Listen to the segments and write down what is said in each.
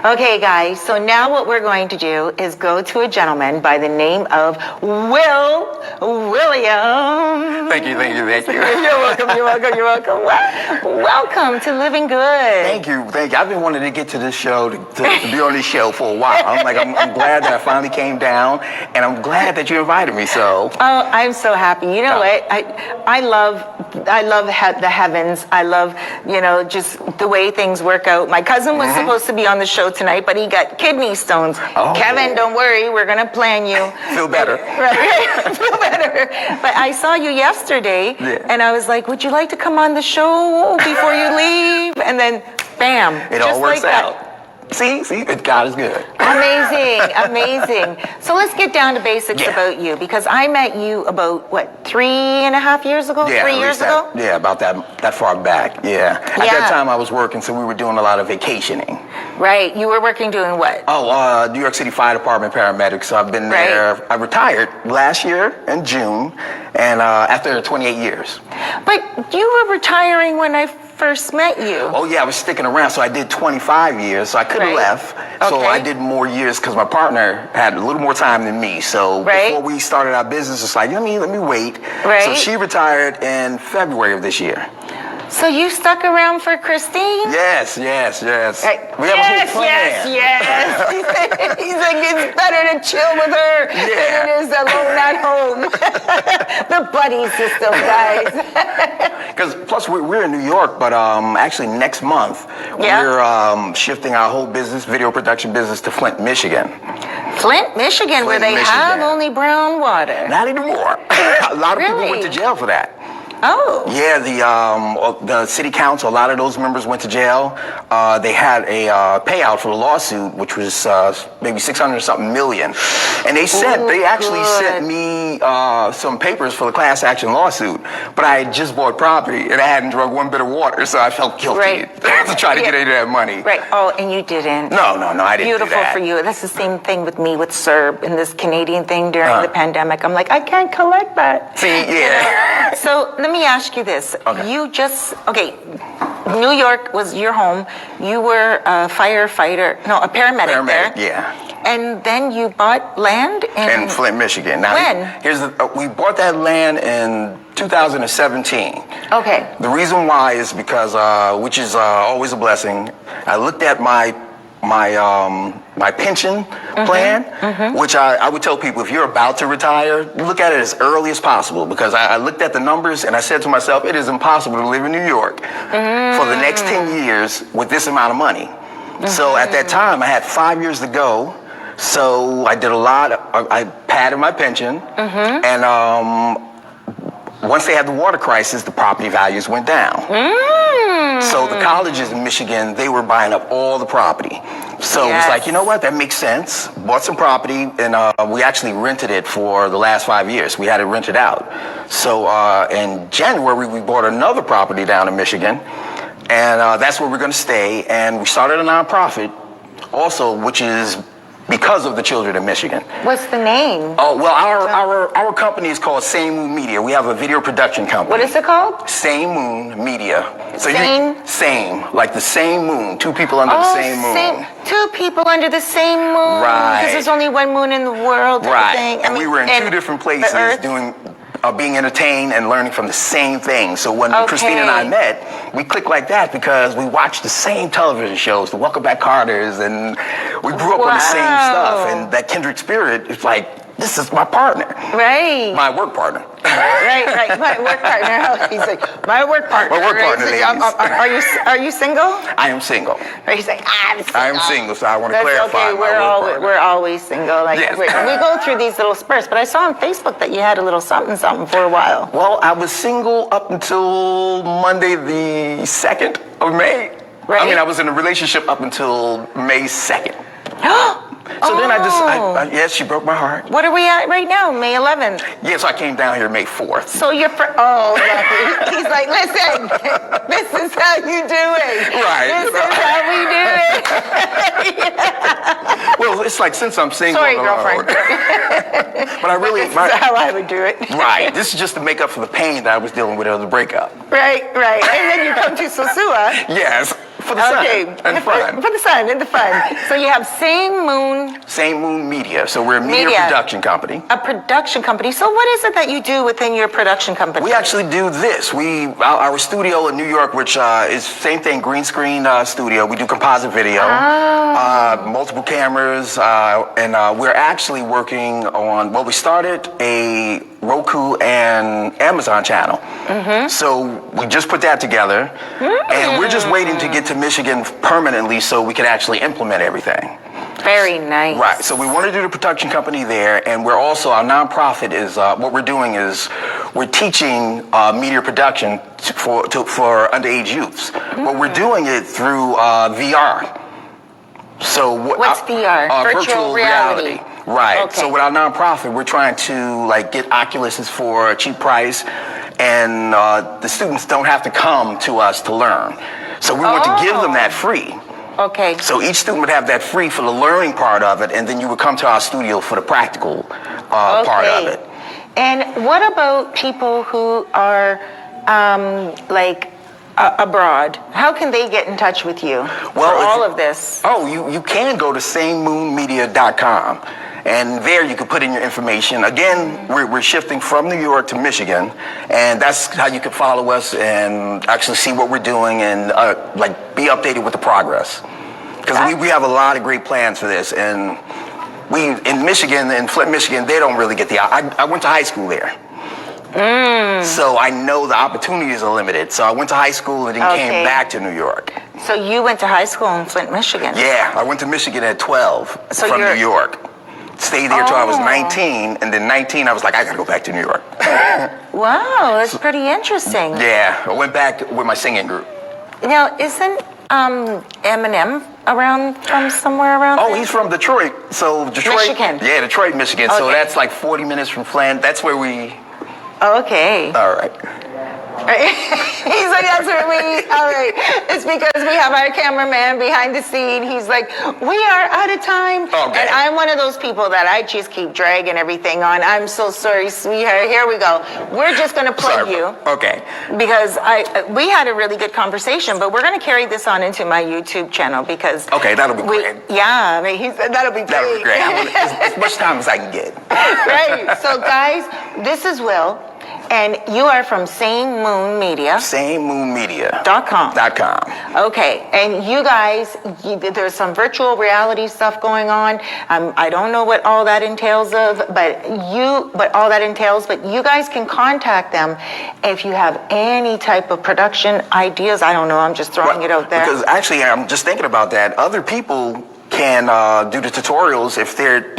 Okay, guys, so now what we're going to do is go to a gentleman by the name of William. Thank you. You're welcome. Welcome to Living Good. Thank you. I've been wanting to get to this show, to be on this show for a while. I'm glad that I finally came down, and I'm glad that you invited me, so. Oh, I'm so happy. You know what? I love the heavens. I love, just the way things work out. My cousin was supposed to be on the show tonight, but he got kidney stones. Oh. Kevin, don't worry. We're going to plan you. Feel better. Right. Feel better. But I saw you yesterday, and I was like, would you like to come on the show before you leave? And then, bam. It all works out. See, God is good. Amazing. So let's get down to basics about you, because I met you about, 3.5 years ago? Yeah, 3 years ago? Yeah, about that far back, yeah. At that time I was working, so we were doing a lot of vacationing. Right, you were working doing what? Oh, New York City Fire Department paramedic, so I've been there. I retired last year in June, and after 28 years. But you were retiring when I first met you. Oh yeah, I was sticking around, so I did 25 years, so I could have left. So I did more years because my partner had a little more time than me. So before we started our business, it's like, let me wait. Right. So she retired in February of this year. So you stuck around for Christine? Yes. Right. We have a whole plan. Yes. He's like, it's better to chill with her than it is alone at home. The buddy system, guys. Because plus we're in New York, but actually next month we're shifting our whole business, video production business, to Flint, Michigan. Flint, Michigan, where they have only brown water. Not anymore. A lot of people went to jail for that. Oh. Yeah, the city council, a lot of those members went to jail. They had a payout for the lawsuit, which was maybe 600-something million. And they actually sent me some papers for the class action lawsuit. But I had just bought property, and I hadn't drunk one bit of water, so I felt guilty to try to get any of that money. Right. Oh, and you didn't. No, I didn't do that. Beautiful for you. That's the same thing with me with CERB and this Canadian thing during the pandemic. I'm like, I can't collect that. See, yeah. So let me ask you this. New York was your home. You were a paramedic there. Yeah. And then you bought land in Flint, Michigan. Now, when? We bought that land in 2017. Okay. The reason why is because, which is always a blessing, I looked at my pension plan, which I would tell people, if you're about to retire, look at it as early as possible, because I looked at the numbers and I said to myself, it is impossible to live in New York for the next 10 years with this amount of money. So at that time, I had 5 years to go. So I did I padded my pension, and once they had the water crisis, the property values went down. So the colleges in Michigan, they were buying up all the property. So it was like, you know what, that makes sense. Bought some property, and we actually rented it for the last 5 years. We had it rented out. So in January, we bought another property down in Michigan, and that's where we're going to stay. And we started a nonprofit also, which is because of the children of Michigan. What's the name? Oh, well, our company is called Same Moon Media. We have a video production company. What is it called? Same Moon Media. So Same, like the same moon, two people under the same moon. Two people under the same moon. Right. Because there's only one moon in the world. Right. And we were in two different places doing being entertained and learning from the same thing. So when Christine and I met, we clicked like that because we watched the same television shows, the Welcome Back Carters, and we grew up on the same stuff. And that kindred spirit is like, this is my partner. Right. My work partner. Right. My work partner. He's like, my work partner. My work partner. Are you single? I am single. He's like, I'm single. I am single, so I want to clarify. Okay, we're always single. Like we go through these little spurts. But I saw on Facebook that you had a little something for a while. Well, I was single up until Monday the 2nd of May. Right. I mean, I was in a relationship up until May 2nd. So then yes, she broke my heart. What are we at right now? May 11th? Yeah, so I came down here May 4th. So he's like, listen, this is how you do it. Right. This is how we do it. Well, it's like, since I'm single. Sorry, girlfriend. But I really. This is how I would do it. Right. This is just to make up for the pain that I was dealing with at the breakup. Right. And then you come to Sosua. Yes. For the sun and fun. For the sun and the fun. So you have Same Moon Media. So we're a media production company. A production company. So what is it that you do within your production company? We actually do this. Our studio in New York, which is same thing, green screen studio. We do composite video, multiple cameras, and we're actually working on, well, we started a Roku and Amazon channel. So we just put that together, and we're just waiting to get to Michigan permanently so we can actually implement everything. Very nice. Right. So we want to do the production company there, and we're also, our nonprofit is, what we're doing is we're teaching media production for underage youths. But we're doing it through VR. So what's VR? Virtual reality. Right. Okay. So with our nonprofit, we're trying to get Oculuses for a cheap price, and the students don't have to come to us to learn. So we want to give them that free. Okay. So each student would have that free for the learning part of it, and then you would come to our studio for the practical part of it. And what about people who are abroad? How can they get in touch with you for all of this? Oh, you can go to samemoonmedia.com. And there you can put in your information. Again, we're shifting from New York to Michigan, and that's how you can follow us and actually see what we're doing and be updated with the progress. Because we have a lot of great plans for this, and in Michigan, in Flint, Michigan, they don't really get I went to high school there. So I know the opportunities are limited. So I went to high school and then came back to New York. So you went to high school in Flint, Michigan? Yeah, I went to Michigan at 12 from New York. Stayed there till I was 19, and then 19 I was like, I gotta go back to New York. Wow, that's pretty interesting. Yeah, I went back with my singing group. Now, isn't Eminem from somewhere around there? He's from Detroit. So Detroit, Michigan. Yeah, Detroit, Michigan. Okay. So that's like 40 minutes from Flint. That's where we. Okay. All right. He's like, that's what all right. It's because we have our cameraman behind the scene. He's like, we are out of time. Okay. And I'm one of those people that I just keep dragging everything on. I'm so sorry, sweetheart. Here we go. We're just going to plug you. Okay. Because we had a really good conversation, but we're going to carry this on into my YouTube channel because... Okay, that'll be great. Yeah, I mean, he said that'll be great. That'll be great. As much time as I can get. Right. So, guys, this is Will. And you are from Same Moon Media. SameMoonMedia.com. Okay, and you guys, there's some virtual reality stuff going on. I don't know what all that entails but you guys can contact them if you have any type of production ideas. I don't know. I'm just throwing it out there. Because actually, I'm just thinking about that. Other people can do the tutorials if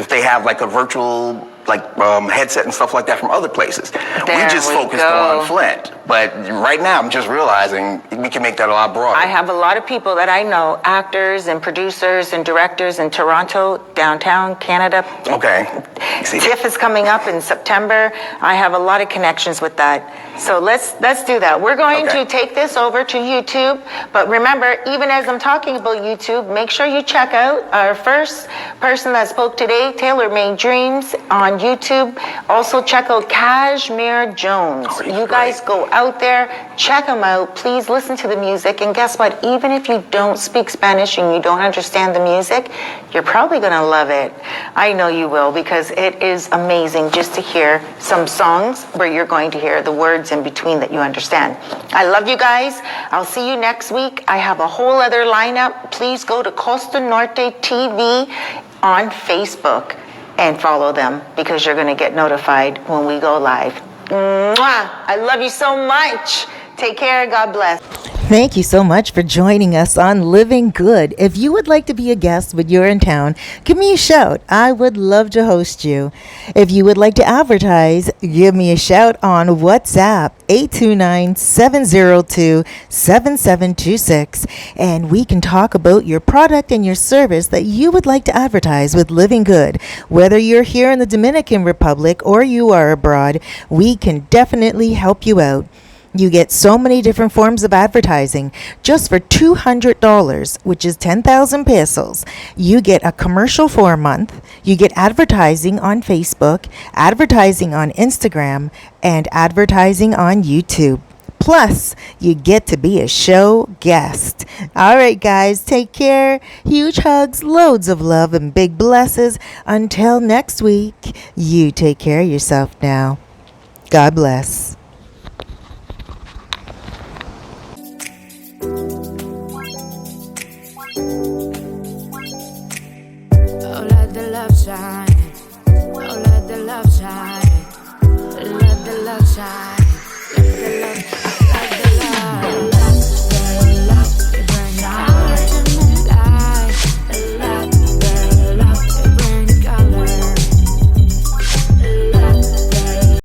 they have like a virtual headset and stuff like that from other places. We just focused on Flint. But right now, I'm just realizing we can make that a lot broader. I have a lot of people that I know, actors and producers and directors in Toronto, downtown, Canada. Okay. TIFF is coming up in September. I have a lot of connections with that. So let's do that. We're going to take this over to YouTube. But remember, even as I'm talking about YouTube, make sure you check out our first person that spoke today, Taylor Made Dreams, on YouTube. Also check out Cashmere Jones. You guys go out there, check them out. Please listen to the music. And guess what? Even if you don't speak Spanish and you don't understand the music, you're probably going to love it. I know you will, because it is amazing just to hear some songs where you're going to hear the words in between that you understand. I love you guys. I'll see you next week. I have a whole other lineup. Please go to Costa Norte TV on Facebook and follow them, because you're going to get notified when we go live. Mwah! I love you so much. Take care. God bless. Thank you so much for joining us on Living Good. If you would like to be a guest when you're in town, give me a shout. I would love to host you. If you would like to advertise, give me a shout on WhatsApp, 829-702-7726, and we can talk about your product and your service that you would like to advertise with Living Good. Whether you're here in the Dominican Republic or you are abroad, we can definitely help you out. You get so many different forms of advertising. Just for $200, which is 10,000 pesos, you get a commercial for a month, you get advertising on Facebook, advertising on Instagram, and advertising on YouTube. Plus, you get to be a show guest. All right, guys, take care. Huge hugs, loads of love, and big blesses. Until next week, you take care of yourself now. God bless. Oh, let the love shine. Oh, let the love shine. Let the love shine. Let the love